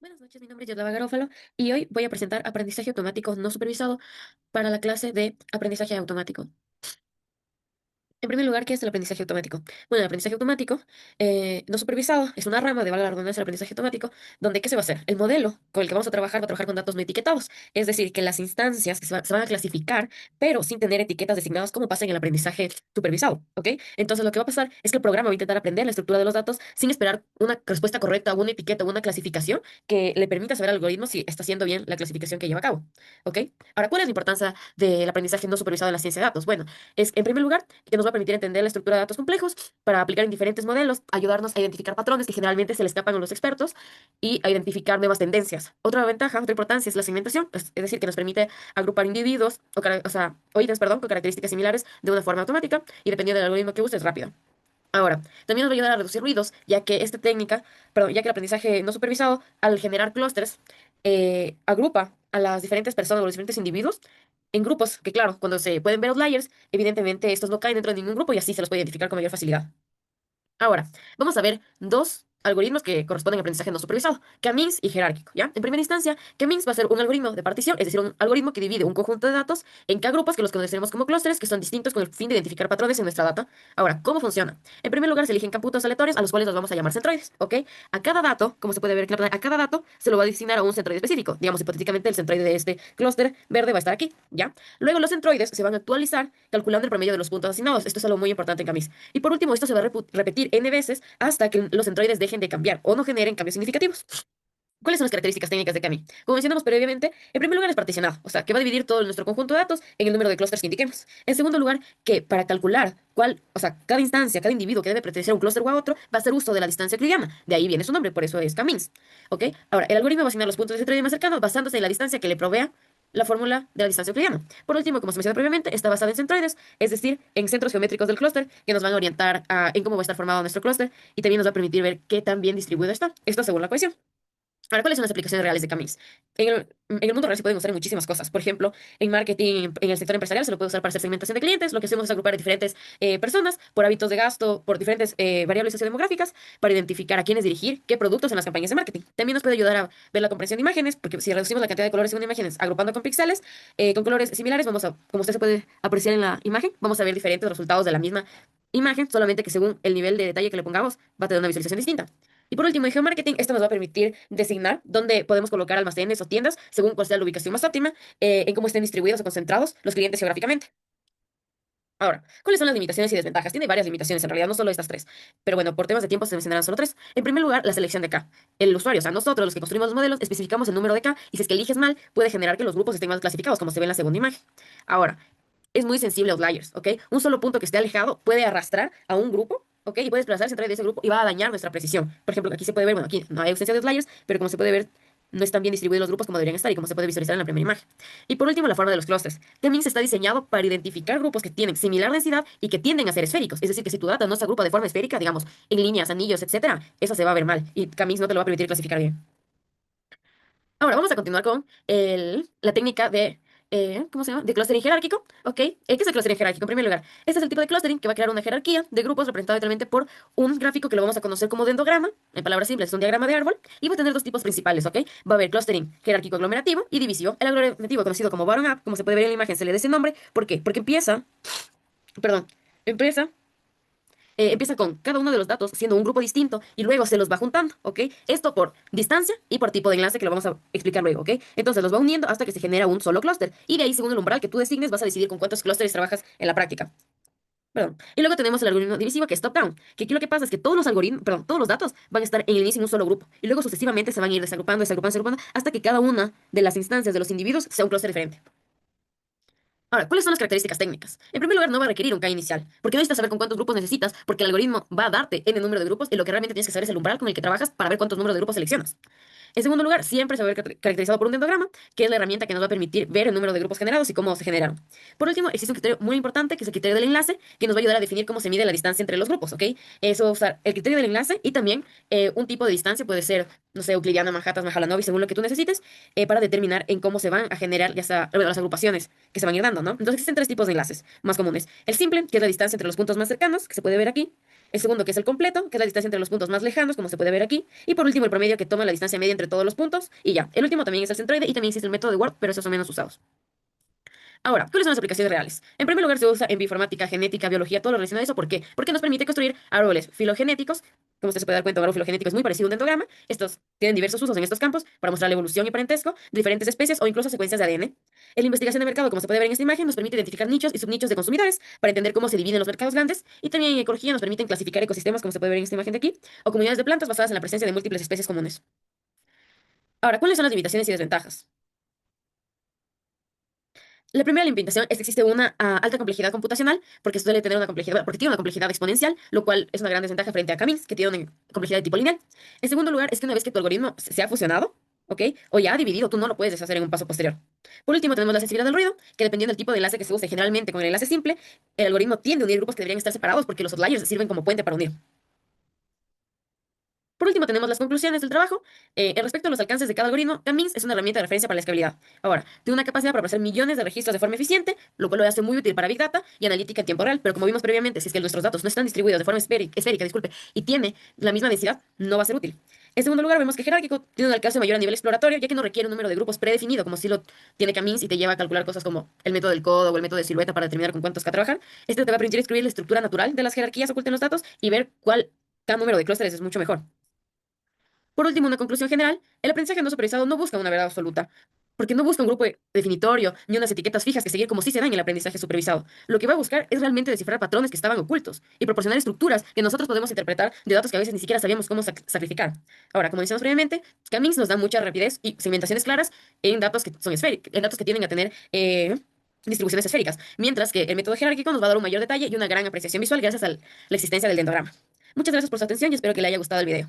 Buenas noches, mi nombre es Yotlava Garófalo y hoy voy a presentar aprendizaje automático no supervisado para la clase de aprendizaje automático. En primer lugar, ¿qué es el aprendizaje automático? Bueno, el aprendizaje automático no supervisado es una rama de, valga la redundancia, del aprendizaje automático, donde ¿qué se va a hacer? El modelo con el que vamos a trabajar va a trabajar con datos no etiquetados, es decir, que las instancias que se van a clasificar, pero sin tener etiquetas designadas como pasa en el aprendizaje supervisado, ¿ok? Entonces, lo que va a pasar es que el programa va a intentar aprender la estructura de los datos sin esperar una respuesta correcta o una etiqueta o una clasificación que le permita saber al algoritmo si está haciendo bien la clasificación que lleva a cabo, ¿ok? Ahora, ¿cuál es la importancia del aprendizaje no supervisado en la ciencia de datos? Bueno, es, en primer lugar, que nos va a permitir entender la estructura de datos complejos para aplicar en diferentes modelos, ayudarnos a identificar patrones que generalmente se le escapan a los expertos y a identificar nuevas tendencias. Otra ventaja, otra importancia es la segmentación, es decir, que nos permite agrupar individuos o ítems, perdón, con características similares de una forma automática y dependiendo del algoritmo que uses, rápido. Ahora, también nos va a ayudar a reducir ruidos, ya que esta técnica, perdón, ya que el aprendizaje no supervisado, al generar clústeres, agrupa a las diferentes personas o los diferentes individuos en grupos, que claro, cuando se pueden ver outliers, evidentemente estos no caen dentro de ningún grupo y así se los puede identificar con mayor facilidad. Ahora, vamos a ver dos algoritmos que corresponden a aprendizaje no supervisado, K-means y jerárquico, ¿ya? En primera instancia, K-means va a ser un algoritmo de partición, es decir, un algoritmo que divide un conjunto de datos en K grupos que los conocemos como clústeres, que son distintos con el fin de identificar patrones en nuestra data. Ahora, ¿cómo funciona? En primer lugar, se eligen cómputos aleatorios a los cuales los vamos a llamar centroides, ¿ok? A cada dato, como se puede ver, a cada dato se lo va a designar a un centroide específico. Digamos, hipotéticamente, el centroide de este clúster verde va a estar aquí, ¿ya? Luego, los centroides se van a actualizar calculando el promedio de los puntos asignados. Esto es algo muy importante en K-means. Y por último, esto se va a repetir n veces hasta que los centroides dejen de cambiar o no generen cambios significativos. ¿Cuáles son las características técnicas de Kami? Como mencionamos previamente, en primer lugar es particionado, o sea, que va a dividir todo nuestro conjunto de datos en el número de clústeres que indiquemos. En segundo lugar, que para calcular cuál, o sea, cada instancia, cada individuo que debe pertenecer a un clúster o a otro, va a hacer uso de la distancia euclidiana. De ahí viene su nombre, por eso es K-means. ¿Ok? Ahora, el algoritmo va a asignar los puntos de centroide más cercanos basándose en la distancia que le provea la fórmula de la distancia euclidiana. Por último, como se mencionó previamente, está basada en centroides, es decir, en centros geométricos del clúster que nos van a orientar en cómo va a estar formado nuestro clúster y también nos va a permitir ver qué tan bien distribuido está. Esto según la cohesión. Ahora, ¿cuáles son las aplicaciones reales de Camis? En el mundo real se pueden usar en muchísimas cosas. Por ejemplo, en marketing, en el sector empresarial se lo puede usar para hacer segmentación de clientes. Lo que hacemos es agrupar a diferentes personas por hábitos de gasto, por diferentes variables sociodemográficas, para identificar a quiénes dirigir qué productos en las campañas de marketing. También nos puede ayudar a ver la comprensión de imágenes, porque si reducimos la cantidad de colores en una imagen agrupando con píxeles, con colores similares, vamos a, como usted se puede apreciar en la imagen, vamos a ver diferentes resultados de la misma imagen, solamente que según el nivel de detalle que le pongamos, va a tener una visualización distinta. Y por último, en geomarketing, esto nos va a permitir designar dónde podemos colocar almacenes o tiendas según cuál sea la ubicación más óptima, en cómo estén distribuidos o concentrados los clientes geográficamente. Ahora, ¿cuáles son las limitaciones y desventajas? Tiene varias limitaciones, en realidad, no solo estas tres. Pero bueno, por temas de tiempo se mencionarán solo tres. En primer lugar, la selección de K. El usuario, o sea, nosotros los que construimos los modelos, especificamos el número de K y si es que eliges mal, puede generar que los grupos estén mal clasificados, como se ve en la segunda imagen. Ahora, es muy sensible a outliers, ¿ok? Un solo punto que esté alejado puede arrastrar a un grupo, ¿ok? Y puede desplazarse entre de ese grupo y va a dañar nuestra precisión. Por ejemplo, aquí se puede ver, bueno, aquí no hay ausencia de outliers, pero como se puede ver, no están bien distribuidos los grupos como deberían estar y como se puede visualizar en la primera imagen. Y por último, la forma de los clústeres. Temings está diseñado para identificar grupos que tienen similar densidad y que tienden a ser esféricos. Es decir, que si tu data no se agrupa de forma esférica, digamos, en líneas, anillos, etcétera, esa se va a ver mal y Camins no te lo va a permitir clasificar bien. Ahora vamos a continuar con la técnica de, ¿cómo se llama? De clustering jerárquico, ¿ok? ¿Qué es el clustering jerárquico? En primer lugar, este es el tipo de clustering que va a crear una jerarquía de grupos representado literalmente por un gráfico que lo vamos a conocer como dendrograma, en palabras simples, es un diagrama de árbol, y va a tener dos tipos principales, ¿ok? Va a haber clustering jerárquico aglomerativo y divisivo. El aglomerativo conocido como bottom-up, como se puede ver en la imagen, se le da ese nombre. ¿Por qué? Porque perdón, empieza empieza con cada uno de los datos siendo un grupo distinto y luego se los va juntando, ¿ok? Esto por distancia y por tipo de enlace que lo vamos a explicar luego, ¿ok? Entonces los va uniendo hasta que se genera un solo clúster y de ahí, según el umbral que tú designes, vas a decidir con cuántos clústeres trabajas en la práctica. Perdón. Y luego tenemos el algoritmo divisivo que es top-down, que aquí lo que pasa es que todos los algoritmos, perdón, todos los datos van a estar en el inicio en un solo grupo y luego sucesivamente se van a ir desagrupando, desagrupando, desagrupando hasta que cada una de las instancias de los individuos sea un clúster diferente. Ahora, ¿cuáles son las características técnicas? En primer lugar, no va a requerir un K inicial, porque no necesitas saber con cuántos grupos necesitas, porque el algoritmo va a darte n número de grupos y lo que realmente tienes que saber es el umbral con el que trabajas para ver cuántos números de grupos seleccionas. En segundo lugar, siempre se va a ver caracterizado por un dendrograma, que es la herramienta que nos va a permitir ver el número de grupos generados y cómo se generaron. Por último, existe un criterio muy importante, que es el criterio del enlace, que nos va a ayudar a definir cómo se mide la distancia entre los grupos, ¿ok? Eso va a usar el criterio del enlace y también un tipo de distancia, puede ser, no sé, euclidiana, Manhattan, Mahalanobis, según lo que tú necesites, para determinar en cómo se van a generar ya sea, bueno, las agrupaciones que se van a ir dando, ¿no? Entonces existen tres tipos de enlaces más comunes. El simple, que es la distancia entre los puntos más cercanos, que se puede ver aquí. El segundo, que es el completo, que es la distancia entre los puntos más lejanos, como se puede ver aquí. Y por último, el promedio, que toma la distancia media entre todos los puntos. Y ya. El último también es el centroide y también existe el método de Word, pero esos son menos usados. Ahora, ¿cuáles son las aplicaciones reales? En primer lugar, se usa en bioinformática, genética, biología, todo lo relacionado a eso. ¿Por qué? Porque nos permite construir árboles filogenéticos. Como usted se puede dar cuenta, un árbol filogenético es muy parecido a un dendrograma. Estos tienen diversos usos en estos campos para mostrar la evolución y parentesco de diferentes especies o incluso secuencias de ADN. En la investigación de mercado, como se puede ver en esta imagen, nos permite identificar nichos y subnichos de consumidores para entender cómo se dividen los mercados grandes. Y también en ecología nos permiten clasificar ecosistemas, como se puede ver en esta imagen de aquí, o comunidades de plantas basadas en la presencia de múltiples especies comunes. Ahora, ¿cuáles son las limitaciones y desventajas? La primera limitación es que existe una alta complejidad computacional, porque suele tener una complejidad, bueno, porque tiene una complejidad exponencial, lo cual es una gran desventaja frente a Camins, que tiene una complejidad de tipo lineal. En segundo lugar, es que una vez que tu algoritmo se ha fusionado, ¿ok? O ya ha dividido, tú no lo puedes deshacer en un paso posterior. Por último, tenemos la sensibilidad del ruido, que dependiendo del tipo de enlace que se use, generalmente con el enlace simple, el algoritmo tiende a unir grupos que deberían estar separados porque los outliers sirven como puente para unir. Por último, tenemos las conclusiones del trabajo. Respecto a los alcances de cada algoritmo, Camins es una herramienta de referencia para la escalabilidad. Ahora, tiene una capacidad para procesar millones de registros de forma eficiente, lo cual lo hace muy útil para Big Data y analítica en tiempo real. Pero como vimos previamente, si es que nuestros datos no están distribuidos de forma esférica, disculpe, y tiene la misma densidad, no va a ser útil. En segundo lugar, vemos que jerárquico tiene un alcance mayor a nivel exploratorio, ya que no requiere un número de grupos predefinido, como si lo tiene Camins y te lleva a calcular cosas como el método del codo o el método de silueta para determinar con cuántos K trabajar. Este te va a permitir escribir la estructura natural de las jerarquías ocultas en los datos y ver cuál cada número de clústeres es mucho mejor. Por último, una conclusión general, el aprendizaje no supervisado no busca una verdad absoluta, porque no busca un grupo definitorio ni unas etiquetas fijas que seguir como si se dan en el aprendizaje supervisado. Lo que va a buscar es realmente descifrar patrones que estaban ocultos y proporcionar estructuras que nosotros podemos interpretar de datos que a veces ni siquiera sabíamos cómo sacrificar. Ahora, como decíamos previamente, Camins nos da mucha rapidez y segmentaciones claras en datos que son esféricos, en datos que tienden a tener distribuciones esféricas, mientras que el método jerárquico nos va a dar un mayor detalle y una gran apreciación visual gracias a la existencia del dendrograma. Muchas gracias por su atención y espero que le haya gustado el video.